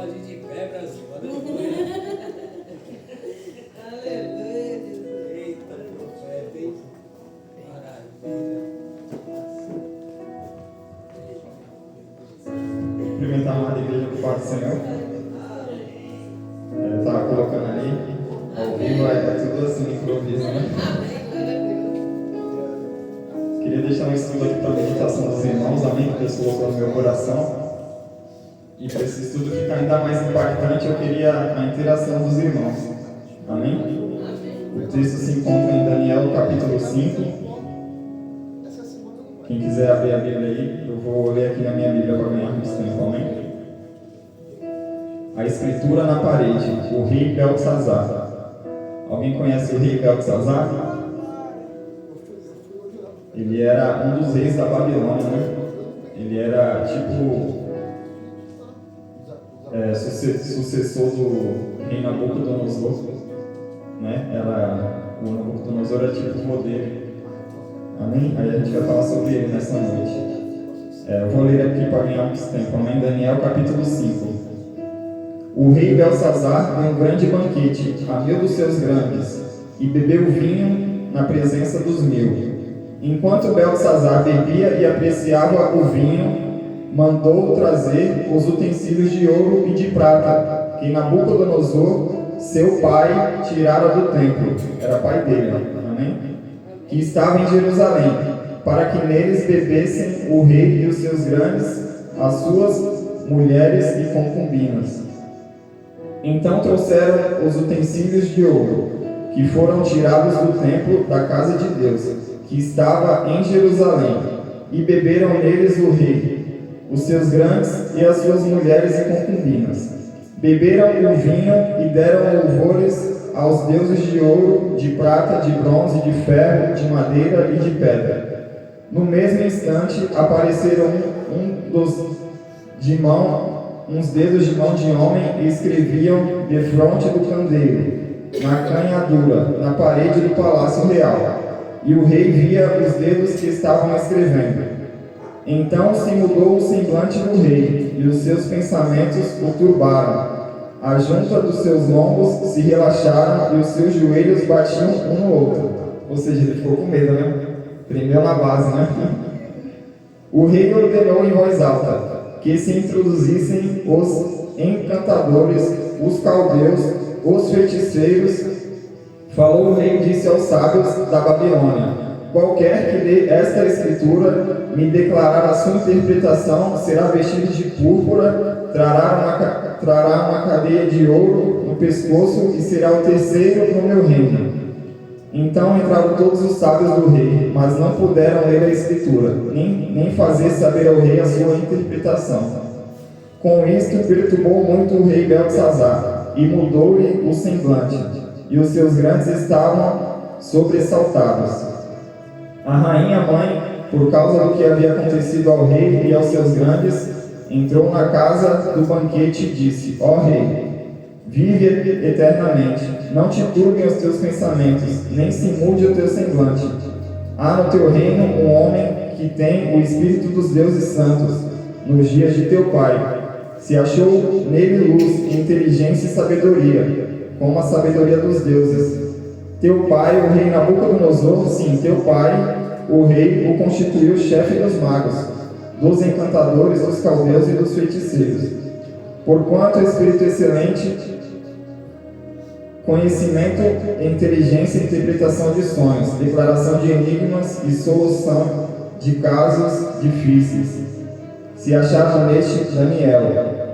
pode ir de pé, Brasil. Aleluia. Aleluia. Eita, profeta, hein? Maravilha. Cumprimentar a amada igreja com o Pai do Senhor. Estava colocando ali, ao vivo, é tudo assim, improviso, né? Queria deixar um estudo aqui para a meditação dos irmãos, amém? Que Deus colocou no meu coração. E para esse estudo ficar ainda mais impactante, eu queria a interação dos irmãos, amém? O texto se encontra em Daniel, capítulo 5. Quem quiser abrir a Bíblia aí, eu vou ler aqui na minha Bíblia para ganhar muito tempo, amém? A escritura na parede, o rei Beltesazar. Alguém conhece o rei Beltesazar? Ele era um dos reis da Babilônia, né? Ele era tipo sucessor do rei Nabucodonosor, né? O Nabucodonosor era tipo o modelo. Amém? Aí a gente vai falar sobre ele nessa noite. Eu vou ler aqui para ganhar muito tempo. Amém? Daniel capítulo 5. O rei Beltesazar deu um grande banquete a 1000 dos seus grandes e bebeu vinho na presença dos 1000. Enquanto Beltesazar bebia e apreciava o vinho, mandou trazer os utensílios de ouro e de prata que Nabucodonosor, seu pai, tirara do templo. Era pai dele, amém? Que estava em Jerusalém, para que neles bebessem o rei e os seus grandes, as suas mulheres e concubinas. Então trouxeram os utensílios de ouro, que foram tirados do templo da casa de Deus, que estava em Jerusalém, e beberam neles o rei, os seus grandes e as suas mulheres e concubinas. Beberam o vinho e deram louvores aos deuses de ouro, de prata, de bronze, de ferro, de madeira e de pedra. No mesmo instante apareceram uns dedos de mão de homem e escreviam defronte do candeeiro, na canhadura, na parede do palácio real. E o rei via os dedos que estavam escrevendo. Então se mudou o semblante do rei, e os seus pensamentos o turbaram. A junta dos seus lombos se relaxaram e os seus joelhos batiam um no outro. Ou seja, ele ficou com medo, né? Tremeu na base, né? O rei ordenou em voz alta que se introduzissem os encantadores, os caldeus, os feiticeiros. Falou o rei e disse aos sábios da Babilônia: qualquer que lê esta escritura, me declarar a sua interpretação, será vestido de púrpura, trará uma cadeia de ouro no pescoço e será o terceiro no meu reino. Então entraram todos os sábios do rei, mas não puderam ler a escritura, nem fazer saber ao rei a sua interpretação. Com isto perturbou muito o rei Beltesazar, e mudou-lhe o semblante, e os seus grandes estavam sobressaltados. A rainha mãe, por causa do que havia acontecido ao rei e aos seus grandes, entrou na casa do banquete e disse: ó rei, vive eternamente, não te turbem os teus pensamentos, nem se mude o teu semblante. Há no teu reino um homem que tem o espírito dos deuses santos, nos dias de teu pai. Se achou nele luz, inteligência e sabedoria, como a sabedoria dos deuses. Teu pai, o rei Nabucodonosor, sim, teu pai, o rei, o constituiu chefe dos magos, dos encantadores, dos caldeus e dos feiticeiros. Porquanto espírito excelente, conhecimento, inteligência e interpretação de sonhos, declaração de enigmas e solução de casos difíceis. Se acharam neste Daniel,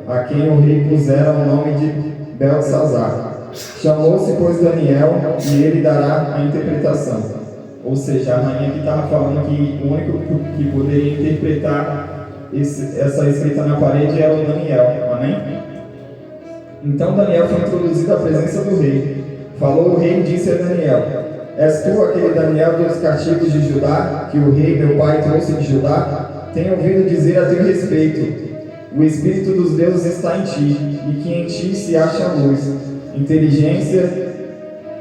a quem o rei pusera o nome de Beltesazar. Chamou-se, pois, Daniel, e ele dará a interpretação. Ou seja, a rainha aqui estava falando que o único que poderia interpretar essa escrita na parede era o Daniel. Amém? Então Daniel foi introduzido à presença do rei. Falou o rei e disse a Daniel: és tu aquele Daniel dos castigos de Judá, que o rei meu pai trouxe de Judá? Tenho ouvido dizer a teu respeito: o Espírito dos deuses está em ti, e que em ti se acha luz, inteligência,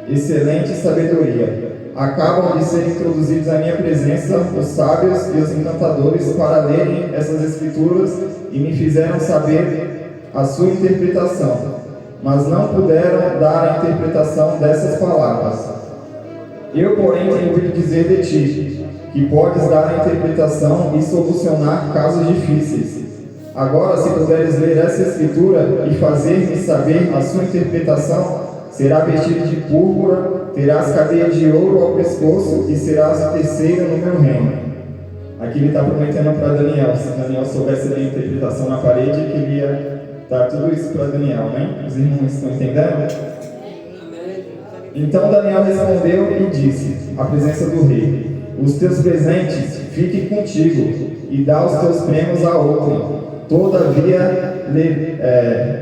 excelente sabedoria. Acabam de ser introduzidos à minha presença os sábios e os encantadores para lerem essas escrituras, e me fizeram saber a sua interpretação, mas não puderam dar a interpretação dessas palavras. Eu, porém, tenho ouvido dizer de ti, que podes dar a interpretação e solucionar casos difíceis. Agora, se puderes ler essa escritura e fazer-me saber a sua interpretação, será vestido de púrpura, terás cadeia de ouro ao pescoço e serás o terceiro no meu reino. Aqui ele está prometendo para Daniel, se Daniel soubesse ler a interpretação na parede, que ele ia dar tudo isso para Daniel, né? Os irmãos estão entendendo? Então Daniel respondeu e disse, à presença do rei, os teus presentes fiquem contigo e dá os teus prêmios a outro. Todavia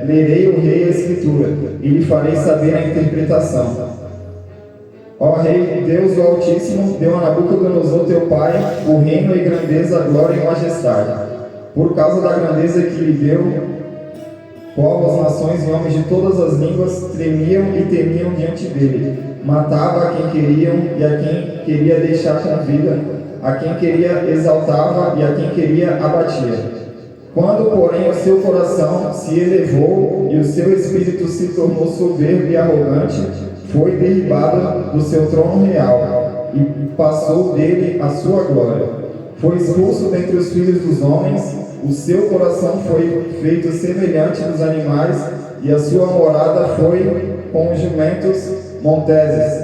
lerei o rei a escritura e lhe farei saber a interpretação. Ó rei, Deus do Altíssimo deu a Nabucodonosor teu pai o reino e grandeza, glória e majestade. Por causa da grandeza que lhe deu, povos, nações e homens de todas as línguas tremiam e temiam diante dele. Matava a quem queriam e a quem queria deixar com vida, a quem queria exaltava e a quem queria abatia. Quando, porém, o seu coração se elevou e o seu espírito se tornou soberbo e arrogante, foi derribado do seu trono real e passou dele a sua glória. Foi expulso dentre os filhos dos homens, o seu coração foi feito semelhante dos animais e a sua morada foi com os jumentos monteses.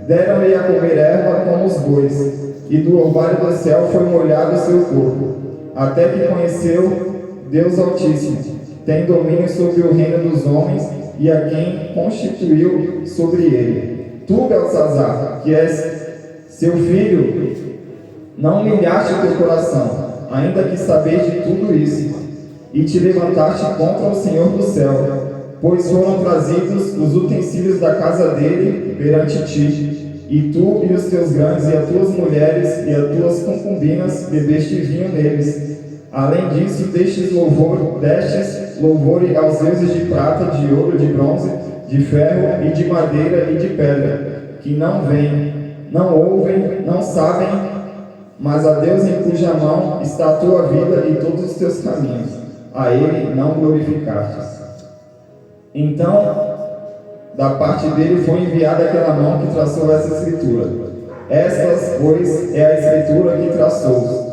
Deram-lhe a comer erva como os bois, e do orvalho do céu foi molhado o seu corpo, até que conheceu Deus Altíssimo, tem domínio sobre o reino dos homens e a quem constituiu sobre ele. Tu, Beltsazar, que és seu filho, não humilhaste o teu coração, ainda que sabeis de tudo isso, e te levantaste contra o Senhor do céu, pois foram trazidos os utensílios da casa dele perante ti, e tu e os teus grandes e as tuas mulheres e as tuas concubinas bebeste vinho neles. Além disso, destes louvor aos deuses de prata, de ouro, de bronze, de ferro e de madeira e de pedra, que não veem, não ouvem, não sabem, mas a Deus em cuja mão está a tua vida e todos os teus caminhos, a Ele não glorificastes. Então, da parte dele foi enviada aquela mão que traçou essa escritura. Estas, pois, é a escritura que traçou.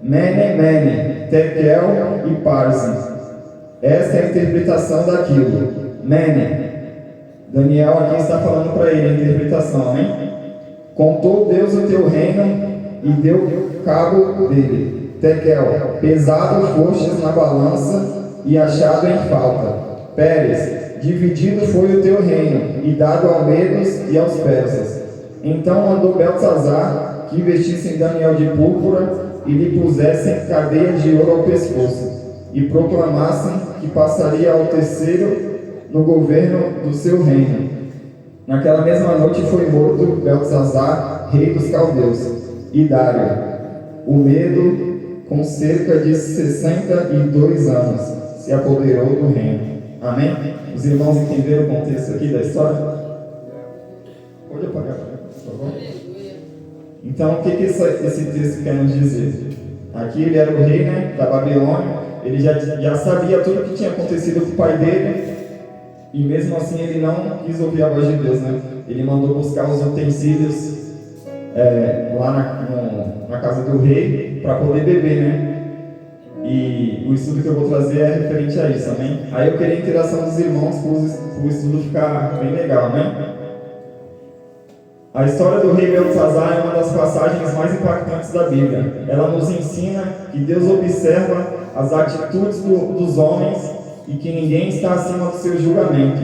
Mene, Mene, Tekel e Parsin. Esta é a interpretação daquilo. Mene. Daniel aqui está falando para ele a interpretação, né? Contou Deus o teu reino e deu cabo dele. Tekel, pesado fostes na balança e achado em falta. Pérez, dividido foi o teu reino e dado aos medos e aos persas. Então mandou Beltsazar que vestissem Daniel de púrpura e lhe pusessem cadeia de ouro ao pescoço, e proclamassem que passaria ao terceiro no governo do seu reino. Naquela mesma noite foi morto Beltsazar, rei dos caldeus, e Dário, o medo, com cerca de 62 anos, se apoderou do reino. Amém? Os irmãos entenderam o contexto aqui da história? Pode apagar, por favor. Então, o que esse texto quer nos dizer? Aqui ele era o rei, né, da Babilônia, ele já sabia tudo o que tinha acontecido com o pai dele, e mesmo assim ele não quis ouvir a voz de Deus, né? Ele mandou buscar os utensílios lá na casa do rei para poder beber, né? E o estudo que eu vou trazer é referente a isso, amém? Aí eu queria a interação dos irmãos para o estudo ficar bem legal, né? A história do rei Beltsazar é uma das passagens mais impactantes da Bíblia. Ela nos ensina que Deus observa as atitudes dos homens e que ninguém está acima do seu julgamento.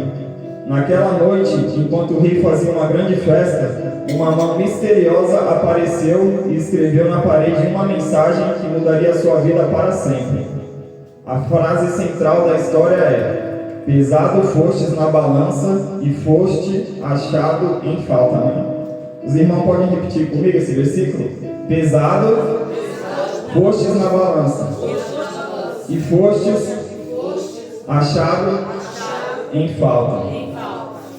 Naquela noite, enquanto o rei fazia uma grande festa, uma mão misteriosa apareceu e escreveu na parede uma mensagem que mudaria a sua vida para sempre. A frase central da história é: pesado fostes na balança e foste achado em falta. Né? Os irmãos podem repetir comigo esse versículo? Pesado fostes na balança e fostes achado em falta.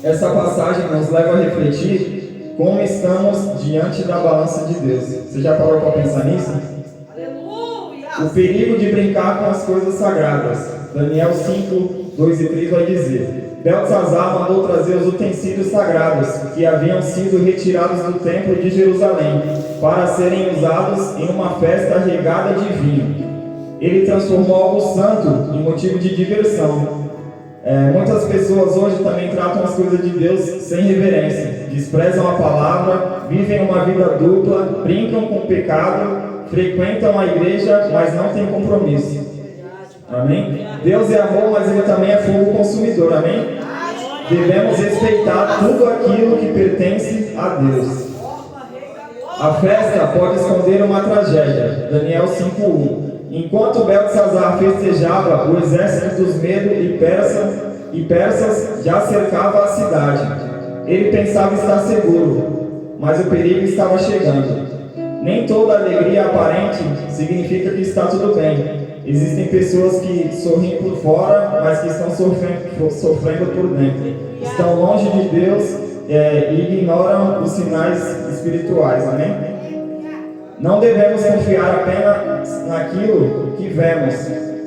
Essa passagem nos leva a refletir como estamos diante da balança de Deus. Você já parou para pensar nisso? O perigo de brincar com as coisas sagradas. Daniel 5, 2 e 3 vai dizer: Beltzazar mandou trazer os utensílios sagrados que haviam sido retirados do templo de Jerusalém para serem usados em uma festa regada de vinho. Ele transformou algo santo em motivo de diversão. Muitas pessoas hoje também tratam as coisas de Deus sem reverência, desprezam a palavra, vivem uma vida dupla, brincam com o pecado, frequentam a igreja, mas não têm compromisso. Amém? Deus é amor, mas Ele também é fogo consumidor. Amém? Devemos respeitar tudo aquilo que pertence a Deus. A festa pode esconder uma tragédia. Daniel 5:1. Enquanto Beltzazar festejava, o exército dos Medos e persas já cercava a cidade. Ele pensava estar seguro, mas o perigo estava chegando. Nem toda alegria aparente significa que está tudo bem. Existem pessoas que sorriem por fora, mas que estão sofrendo por dentro. Estão longe de Deus e ignoram os sinais espirituais. Amém? Não devemos confiar apenas naquilo que vemos.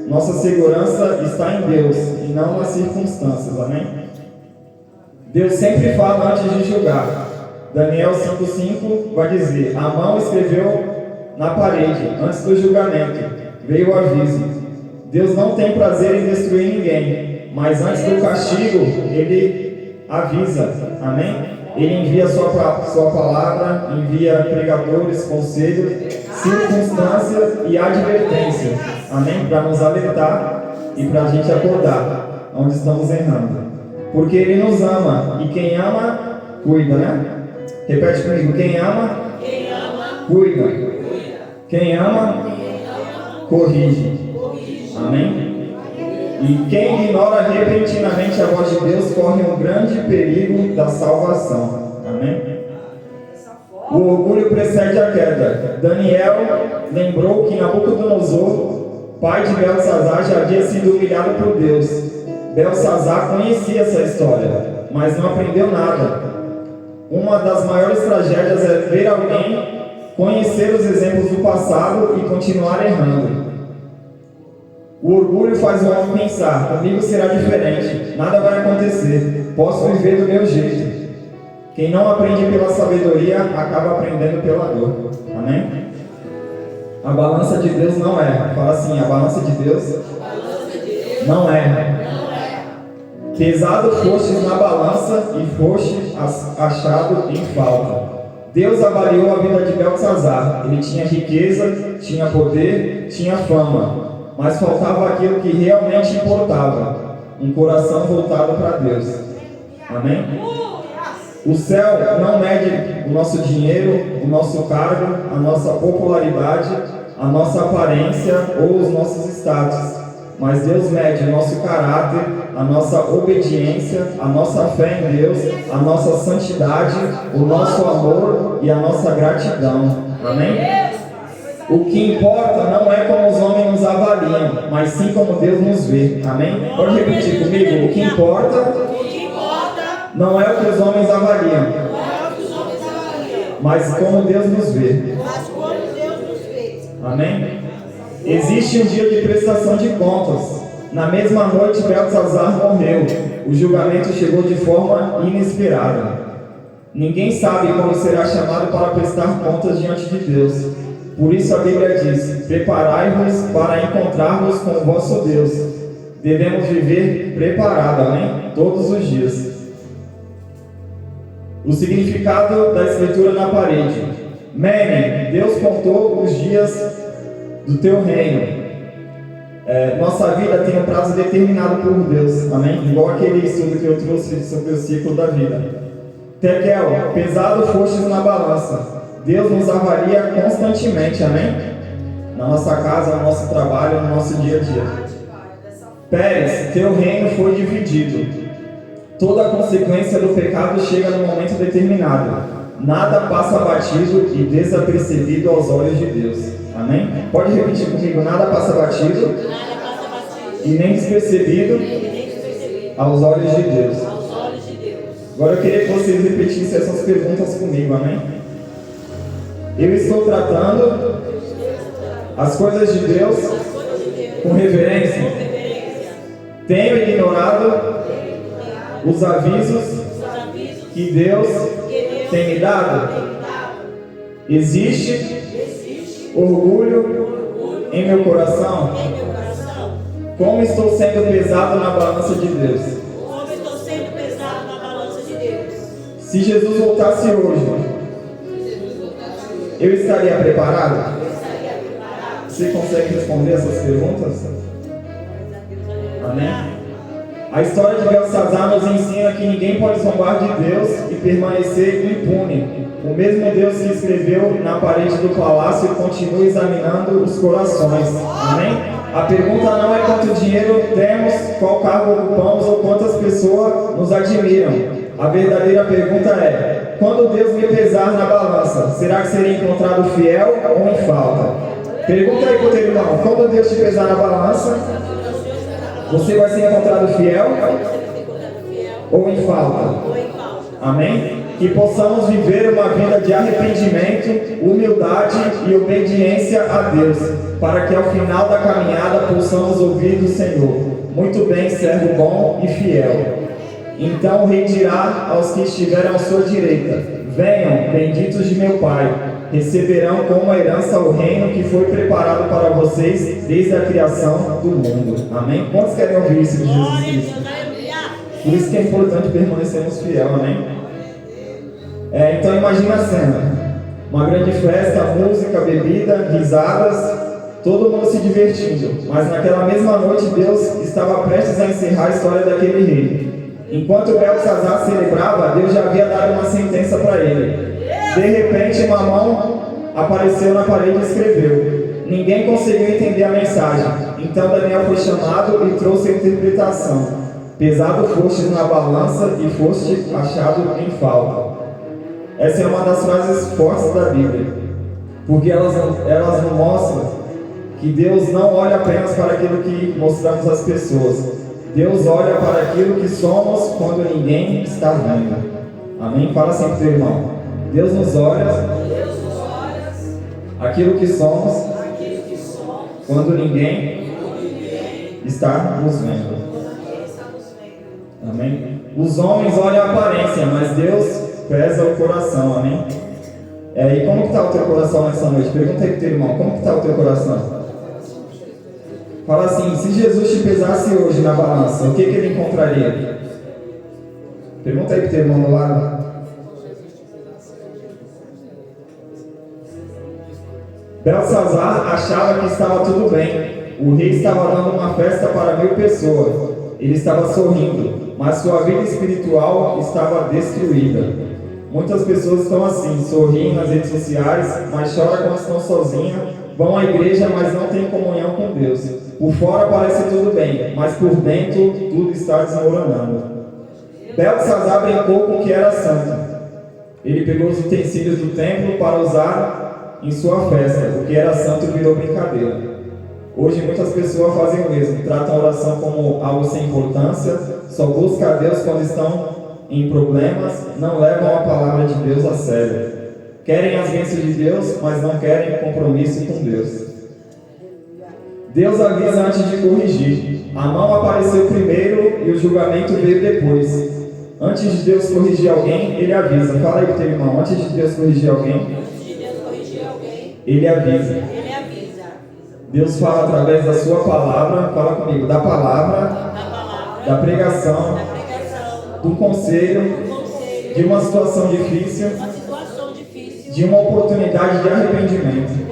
Nossa segurança está em Deus e não nas circunstâncias. Amém? Deus sempre fala antes de julgar. Daniel 5:5 vai dizer: a mão escreveu na parede antes do julgamento. Veio o aviso. Deus não tem prazer em destruir ninguém, mas antes do castigo, Ele avisa. Amém? Ele envia sua palavra, envia pregadores, conselhos, circunstâncias e advertência. Amém? Para nos alertar e para a gente acordar onde estamos errando. Porque Ele nos ama, e quem ama, cuida, né? Repete comigo: quem ama, cuida. Quem ama, corrige. Amém? E quem ignora repentinamente a voz de Deus corre um grande perigo da salvação. Amém? O orgulho precede a queda. Daniel lembrou que Nabucodonosor, pai de Beltzazar, já havia sido humilhado por Deus. Beltzazar conhecia essa história, mas não aprendeu nada. Uma das maiores tragédias é ver alguém conhecer os exemplos do passado e continuar errando. O orgulho faz o homem pensar: comigo será diferente, nada vai acontecer, posso viver do meu jeito. Quem não aprende pela sabedoria, acaba aprendendo pela dor. Amém? A balança de Deus não erra. Fala assim: a balança de Deus não erra. Pesado fostes na balança e foste achado em falta. Deus avaliou a vida de Beltzazar. Ele tinha riqueza, tinha poder, tinha fama, mas faltava aquilo que realmente importava: um coração voltado para Deus. Amém? O céu não mede o nosso dinheiro, o nosso cargo, a nossa popularidade, a nossa aparência ou os nossos status, mas Deus mede o nosso caráter, a nossa obediência, a nossa fé em Deus, a nossa santidade, o nosso amor e a nossa gratidão. Amém? O que importa não é como os homens nos avaliam, mas sim como Deus nos vê. Amém? Pode repetir comigo: o que importa não é o que os homens avaliam, mas como Deus nos vê. Amém? Existe um dia de prestação de contas. Na mesma noite, Beltzazar morreu. O julgamento chegou de forma inesperada. Ninguém sabe quando será chamado para prestar contas diante de Deus. Por isso a Bíblia diz: preparai-vos para encontrar-vos com o vosso Deus. Devemos viver preparado, amém? Todos os dias. O significado da escritura na parede. Mene, Deus contou os dias do teu reino. Nossa vida tem um prazo determinado por Deus, amém? Igual aquele estudo que eu trouxe sobre o ciclo da vida. Tekel, pesado fostes na balança. Deus nos avalia constantemente, amém? Na nossa casa, no nosso trabalho, no nosso dia a dia. Pérez, teu reino foi dividido. Toda a consequência do pecado chega num momento determinado. Nada passa batido e desapercebido aos olhos de Deus. Amém? Pode repetir comigo: nada passa batido e nem despercebido aos olhos de Deus. Agora eu queria que vocês repetissem essas perguntas comigo. Amém? Eu estou tratando as coisas de Deus com reverência? Tenho ignorado os avisos que Deus tem me dado? Existe orgulho em meu coração? Como estou sendo pesado na balança de Deus? Se Jesus voltasse hoje, eu estaria preparado? Você consegue responder essas perguntas? Amém? A história de Belsazar nos ensina que ninguém pode zombar de Deus e permanecer impune. O mesmo Deus que escreveu na parede do palácio continua examinando os corações. Amém? A pergunta não é quanto dinheiro temos, qual cargo ocupamos ou quantas pessoas nos admiram. A verdadeira pergunta é: quando Deus me pesar na balança, será que serei encontrado fiel ou em falta? Pergunta aí para o teu irmão: quando Deus te pesar na balança, você vai ser encontrado fiel ou em falta? Amém? Que possamos viver uma vida de arrependimento, humildade e obediência a Deus, para que ao final da caminhada possamos ouvir do Senhor: muito bem, servo bom e fiel. Então o rei dirá aos que estiverem à sua direita: venham, benditos de meu Pai, receberão como herança o reino que foi preparado para vocês desde a criação do mundo. Amém? Quantos querem ouvir isso de Jesus Cristo? Por isso que é importante permanecermos fiel, amém? Então imagina a cena: uma grande festa, música, bebida, risadas, todo mundo se divertindo. Mas naquela mesma noite Deus estava prestes a encerrar a história daquele rei. Enquanto Belsazar celebrava, Deus já havia dado uma sentença para ele. De repente uma mão apareceu na parede e escreveu. Ninguém conseguiu entender a mensagem. Então Daniel foi chamado e trouxe a interpretação: pesado fostes na balança e foste achado em falta. Essa é uma das frases fortes da Bíblia, porque elas nos mostram que Deus não olha apenas para aquilo que mostramos às pessoas. Deus olha para aquilo que somos quando ninguém está vendo. Amém? Fala sempre pro teu irmão: Deus nos olha aquilo que somos quando ninguém está nos vendo. Amém? Os homens olham a aparência, mas Deus pesa o coração. Amém? E como está o teu coração nessa noite? Pergunta aí pro teu irmão: como está o teu coração? Fala assim: se Jesus te pesasse hoje na balança, o que ele encontraria? Pergunta aí pro teu irmão do lado. Belsazar achava que estava tudo bem. O rei estava dando uma festa para 1000 pessoas. Ele estava sorrindo, mas sua vida espiritual estava destruída. Muitas pessoas estão assim, sorriem nas redes sociais, mas choram quando estão sozinhas, vão à igreja, mas não têm comunhão com Deus. Por fora parece tudo bem, mas por dentro tudo está desmoronando. Belsazar brincou com o que era santo. Ele pegou os utensílios do templo para usar em sua festa. O que era santo virou brincadeira. Hoje muitas pessoas fazem o mesmo, tratam a oração como algo sem importância, só buscam a Deus quando estão em problemas, não levam a palavra de Deus a sério. Querem as bênçãos de Deus, mas não querem compromisso com Deus. Deus avisa antes de corrigir. A mão apareceu primeiro e o julgamento veio depois. Antes de Deus corrigir alguém, Ele avisa. Fala aí pro teu irmão: antes de Deus corrigir alguém, Ele avisa. Deus fala através da sua palavra. Fala comigo: da palavra, da pregação, do conselho, de uma situação difícil, de uma oportunidade de arrependimento.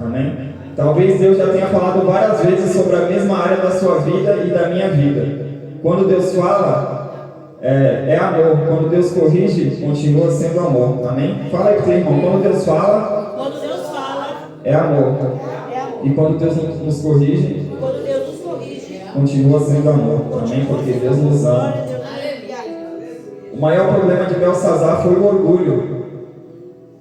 Amém? Talvez Deus já tenha falado várias vezes sobre a mesma área da sua vida e da minha vida. Quando Deus fala, é amor. Quando Deus corrige, continua sendo amor. Amém? Fala aí pro teu irmão: quando Deus fala, é amor. E quando Deus nos corrige, continua sendo amor. Amém? Porque Deus nos ama. O maior problema de Belsazar foi o orgulho.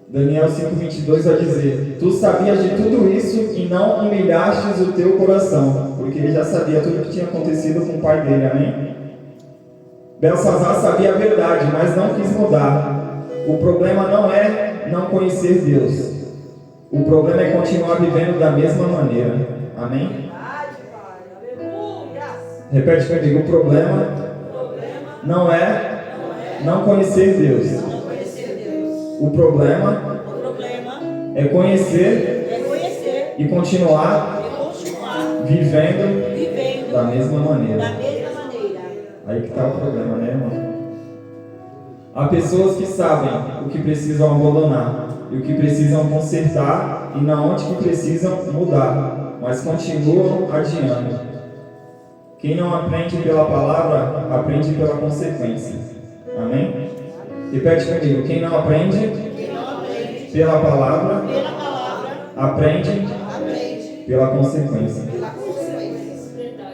Daniel 5:22 vai dizer: tu sabias de tudo isso e não humilhastes o teu coração. Porque ele já sabia tudo o que tinha acontecido com o pai dele. Amém? Belsazar sabia a verdade, mas não quis mudar. O problema não é não conhecer Deus. O problema é continuar vivendo da mesma maneira. Amém? Repete comigo. O problema não é não conhecer Deus. O problema é conhecer e continuar vivendo da mesma maneira. Aí que está o problema, né, irmão? Há pessoas que sabem o que precisam abandonar e o que precisam consertar e na onde que precisam mudar, mas continuam adiando. Quem não aprende pela palavra, aprende pela consequência. Amém? Repete comigo. Quem não aprende pela palavra, aprende pela consequência.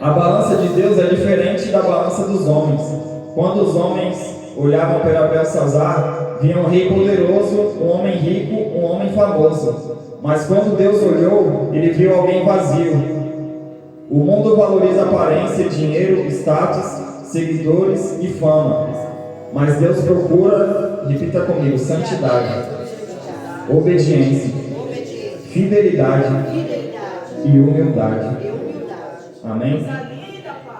A balança de Deus é diferente da balança dos homens. Quando os homens olhavam para Belsazar, viam um rei poderoso, um homem rico, um homem famoso. Mas quando Deus olhou, ele viu alguém vazio. O mundo valoriza aparência, dinheiro, status, seguidores e fama. Mas Deus procura, repita comigo, santidade, obediência, fidelidade e humildade. Amém?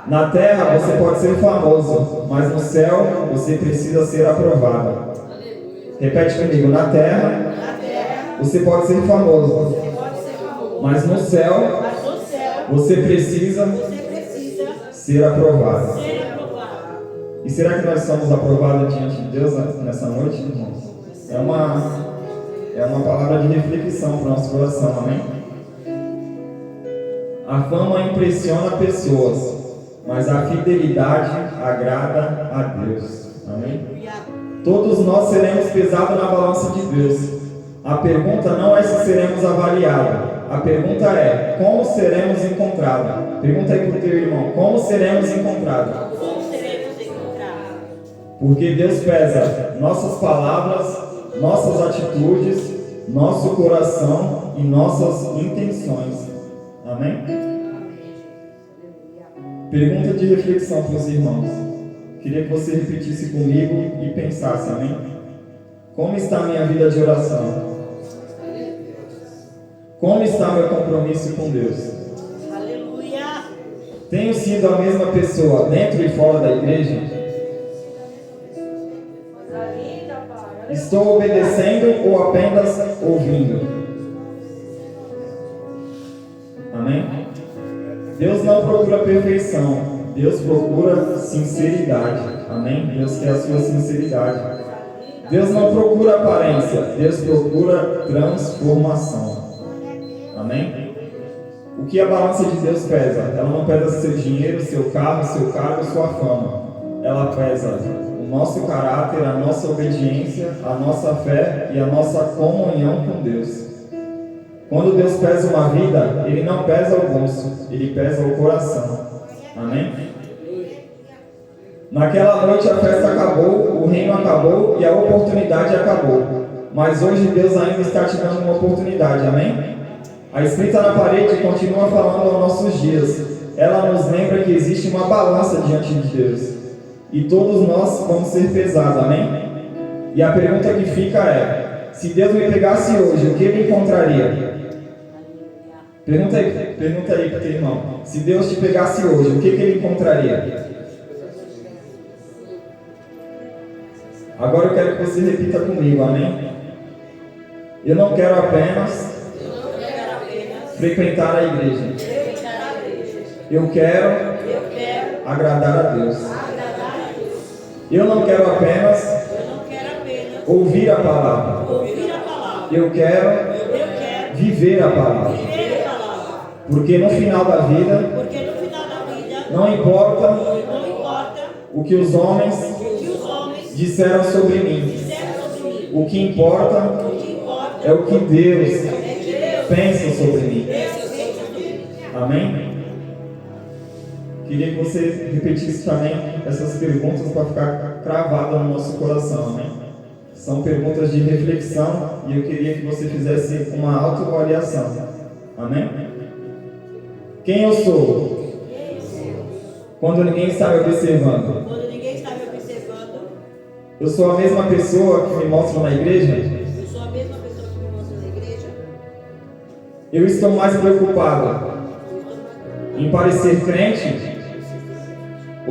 Na terra você pode ser famoso, mas no céu você precisa ser aprovado. Repete comigo. Na terra você pode ser famoso, mas no céu você precisa ser aprovado. E será que nós somos aprovados diante de Deus nessa noite, irmãos? É uma palavra de reflexão para o nosso coração, amém? A fama impressiona pessoas, mas a fidelidade agrada a Deus. Amém? Todos nós seremos pesados na balança de Deus. A pergunta não é se seremos avaliados. A pergunta é, como seremos encontrados? Pergunta aí para o teu irmão, como seremos encontrados? Porque Deus pesa nossas palavras, nossas atitudes, nosso coração e nossas intenções. Amém? Pergunta de reflexão para os irmãos. Queria que você repetisse comigo e pensasse, amém? Como está a minha vida de oração? Como está meu compromisso com Deus? Aleluia! Tenho sido a mesma pessoa dentro e fora da igreja? Estou obedecendo ou apenas ouvindo? Amém? Deus não procura perfeição, Deus procura sinceridade. Amém? Deus quer a sua sinceridade. Deus não procura aparência, Deus procura transformação. Amém? O que a balança de Deus pesa? Ela não pesa seu dinheiro, seu carro, seu cargo, sua fama. Ela pesa o nosso caráter, a nossa obediência, a nossa fé e a nossa comunhão com Deus. Quando Deus pesa uma vida, Ele não pesa o bolso, Ele pesa o coração. Amém? Naquela noite a festa acabou, o reino acabou e a oportunidade acabou. Mas hoje Deus ainda está te dando uma oportunidade. Amém? A escrita na parede continua falando aos nossos dias. Ela nos lembra que existe uma balança diante de Deus. E todos nós vamos ser pesados. Amém? E a pergunta que fica é: se Deus me pegasse hoje, o que Ele encontraria? Pergunta aí para o teu irmão. Se Deus te pegasse hoje, o que Ele encontraria? Agora eu quero que você repita comigo, amém? Eu não quero apenas frequentar a igreja. Eu quero agradar a Deus. Eu não quero apenas ouvir a palavra. Eu quero viver a palavra. Porque no final da vida, não importa o que os homens disseram sobre mim. O que importa é o que Deus pensa sobre mim. Amém? Queria que você repetisse também essas perguntas para ficar cravada no nosso coração. Amém? São perguntas de reflexão e eu queria que você fizesse uma autoavaliação. Amém? Quem eu sou? Quando ninguém está me observando. Eu sou a mesma pessoa que me mostra na igreja? Eu estou mais preocupado em parecer crente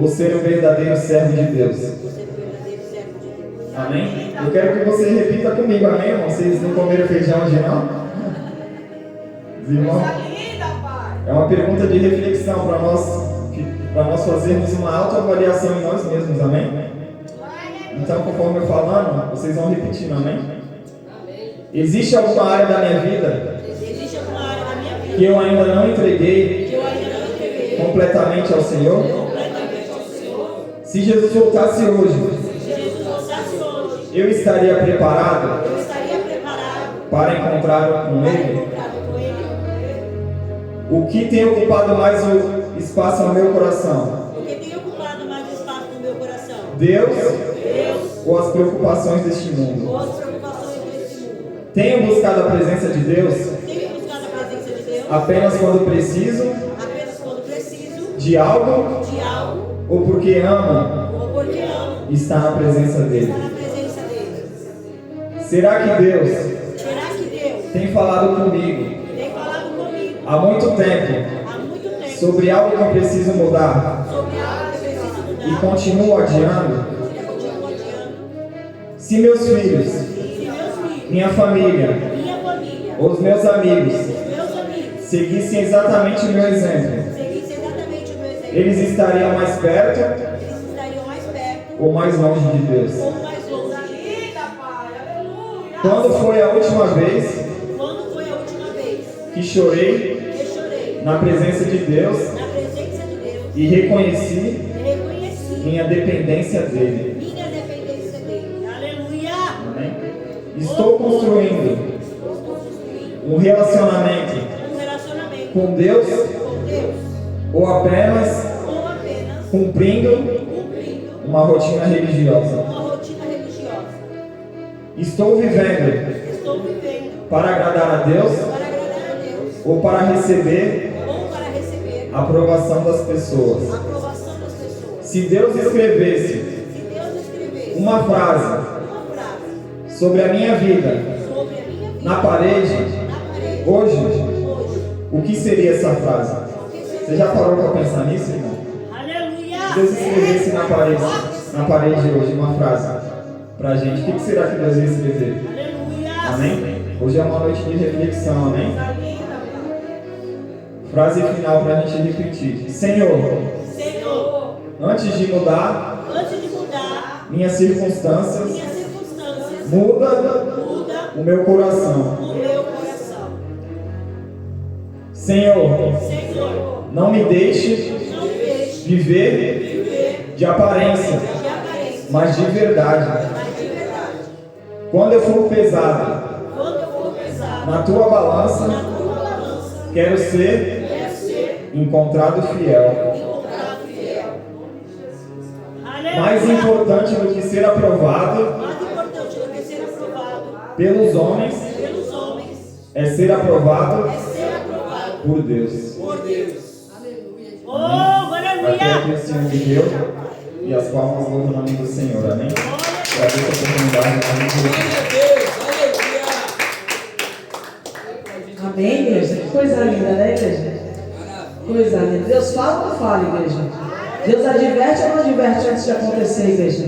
ou ser um verdadeiro servo de Deus? Você é o verdadeiro servo de Deus. Amém? Eu quero que você repita comigo, amém, irmão? Vocês não comeram feijão hoje, não? Os irmãos? É uma pergunta de reflexão para nós fazermos uma autoavaliação em nós mesmos, amém? Então, conforme eu falando, vocês vão repetindo, amém? Existe alguma área da minha vida Existe alguma área da minha vida que eu ainda não entreguei que eu ainda não entreguei completamente ao Senhor? completamente ao Senhor? Se Jesus voltasse hoje, Se Jesus voltasse hoje, eu estaria preparado eu estaria preparado para encontrar com para Ele? encontrar com Ele. O que tem ocupado mais o espaço no meu coração? O que tem ocupado mais espaço no meu coração? Deus Deus ou as preocupações deste mundo? ou as preocupações desse mundo? Tenho buscado a presença de Deus Tenho buscado a presença de Deus apenas quando preciso apenas quando preciso de algo de algo ou porque amo ou porque amo estar na presença dele? estar na presença dele. Será que Deus Será que Deus tem falado comigo tem falado comigo há muito tempo há muito tempo sobre algo que eu preciso mudar sobre algo que eu preciso e mudar continuo adiando? e eu continuo adiando? Se meus filhos, Se meus filhos, minha família, minha família, os meus amigos os meus amigos seguissem exatamente o meu exemplo, seguissem exatamente o meu exemplo, eles estariam mais perto eles estariam mais perto ou mais longe de Deus? ou mais longe. Quando foi a última vez Quando foi a última vez que chorei que eu chorei na presença de Deus na presença de Deus e reconheci e reconheci minha dependência dele? minha dependência dele? Aleluia! Amém? Estou construindo Estou construindo um relacionamento um relacionamento com Deus com Deus ou apenas ou apenas cumprindo cumprindo uma rotina religiosa? uma rotina religiosa. Estou vivendo Estou vivendo para agradar a Deus para agradar a Deus ou para receber ou para receber a aprovação das pessoas? a aprovação das pessoas. Se Deus escrevesse Se Deus escrevesse uma frase uma frase sobre a minha vida sobre a minha vida na parede na parede hoje, o que seria essa frase? Você já parou para pensar nisso, irmão? Aleluia! Se Deus escrevesse na parede hoje uma frase pra gente, o que será que Deus ia escrever? Aleluia! Amém? Hoje é uma noite de reflexão, amém? Frase final pra gente repetir. Senhor, Senhor, antes de mudar antes de mudar minhas circunstâncias, minhas circunstâncias, muda muda o meu coração. o meu coração. Senhor, Senhor, não me deixe não me deixe viver viver de aparência, de aparência, mas de verdade. mas de verdade. Quando eu for pesado Quando eu for pesado na tua balança, na tua balança, quero ser quero ser encontrado fiel. encontrado fiel. Mais Aleluia! importante do que ser aprovado Mais importante do que ser aprovado pelos homens pelos homens é ser aprovado é ser aprovado por Deus. por Deus. Oh, Até aleluia! que o Senhor me deu e as palmas louvam o nome do Senhor. Amém? Agradeço a oportunidade. Glória a Deus, aleluia. Amém, igreja? Que coisa linda, né, igreja? Coisa linda. Deus fala ou não fala, igreja? Deus adverte ou não adverte antes de acontecer, igreja?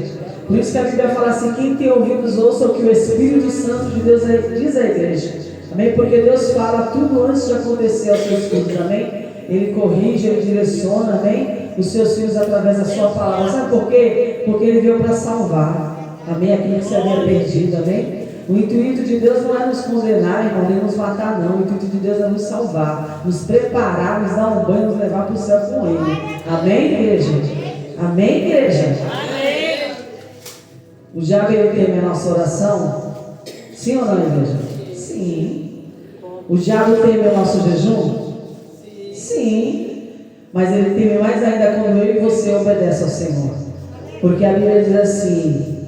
Por isso que a Bíblia fala assim: quem tem ouvidos ouça o que o Espírito Santo de Deus diz à igreja. Amém? Porque Deus fala tudo antes de acontecer aos seus filhos. Amém? Ele corrige, ele direciona, amém? Os seus filhos através da sua palavra. Sabe por quê? Porque ele veio para salvar. Amém? Aquilo que se havia perdido, amém? O intuito de Deus não é nos condenar, irmão, nem nos matar, não. O intuito de Deus é nos salvar, nos preparar, nos dar um banho, nos levar para o céu com Ele. Amém, igreja? Amém, igreja? Amém! O diabo, ele teme a nossa oração? Sim ou não, igreja? Sim. O diabo teme o nosso jejum? Sim. Mas ele teme mais ainda quando eu e você obedecem ao Senhor. Porque a Bíblia diz assim,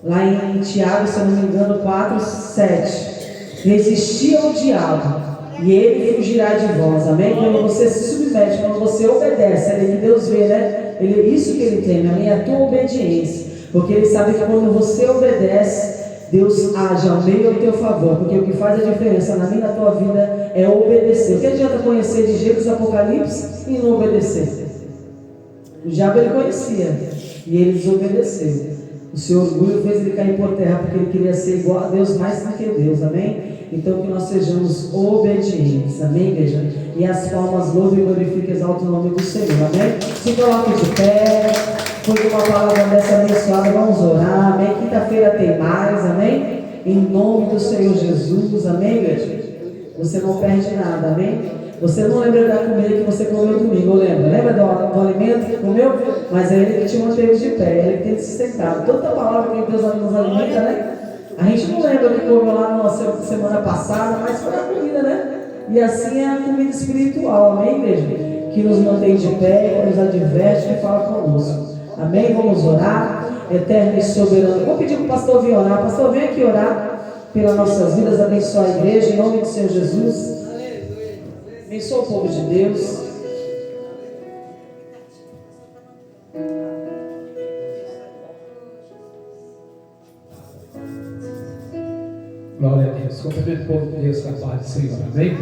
lá em Tiago, se eu não me engano, 4:7, resisti ao diabo e ele fugirá de vós. Amém? Quando você se submete, quando você obedece, é que Deus vê, né? Isso que ele teme, amém? A tua obediência. Porque ele sabe que quando você obedece, Deus age ao meio ao teu favor. Porque o que faz a diferença na minha e na tua vida é obedecer. O que adianta conhecer de Gênesis, Apocalipse e não obedecer? O diabo ele conhecia e ele desobedeceu. O seu orgulho fez ele cair por terra porque ele queria ser igual a Deus mais do que Deus, amém? Então que nós sejamos obedientes, amém, igreja? E as palmas louvam e glorifiquem, exaltam o nome do Senhor, amém? Se coloque de pé, foi uma palavra dessa abençoada, vamos orar, amém? Quinta-feira tem mais, amém? Em nome do Senhor Jesus, amém, igreja? Você não perde nada, amém? Você não lembra da comida que você comeu domingo, lembra do alimento que comeu? Mas é Ele que te manteve de pé, é Ele que tem te sustentado. Toda palavra que Deus nos alimenta, né? A gente não lembra o que comeu lá na semana passada, mas foi a comida, né? E assim é a comida espiritual, amém, igreja? Que nos mantém de pé, que nos adverte, que fala conosco. Amém? Vamos orar. Eterno e soberano. Vou pedir para o pastor vir orar. Pastor, vem aqui orar pelas nossas vidas, abençoar a igreja, em nome do Senhor Jesus. Abençoa o povo de Deus. Glória a Deus. Cumprimento o povo de Deus com a paz do Senhor. Amém?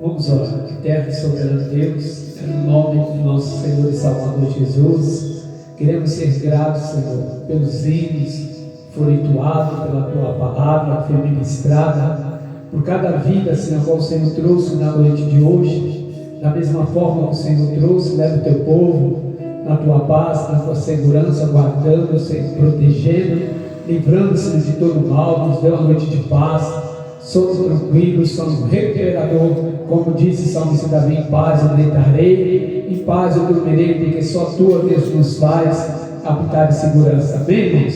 Vamos orar. Eterno e soberano Deus, em nome do nosso Senhor e Salvador Jesus, queremos ser gratos, Senhor, pelos hinos que foram entoados, pela Tua palavra que foi ministrada, por cada vida, Senhor, qual o Senhor trouxe na noite de hoje. Da mesma forma que o Senhor trouxe, leva o Teu povo na Tua paz, na Tua segurança, guardando, Senhor, protegendo, livrando-se de todo mal, nos deu uma noite de paz, sono tranquilo, sono recuperador, como disse o salmista Davi, em paz eu deitarei, em paz eu dormirei, porque só Tua, Deus, nos faz habitar em segurança. Amém, irmãos?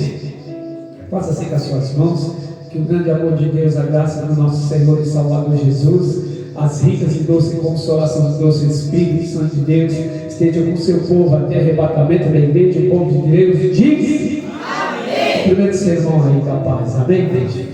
Faça assim com as suas mãos, que o grande amor de Deus, a graça do nosso Senhor e Salvador Jesus, as ricas e doce consolação do doce Espírito Santo de Deus, esteja com o seu povo até arrebatamento da igreja, o povo de Deus, diz amém. Primeiro sermão aí da paz, amém, igreja?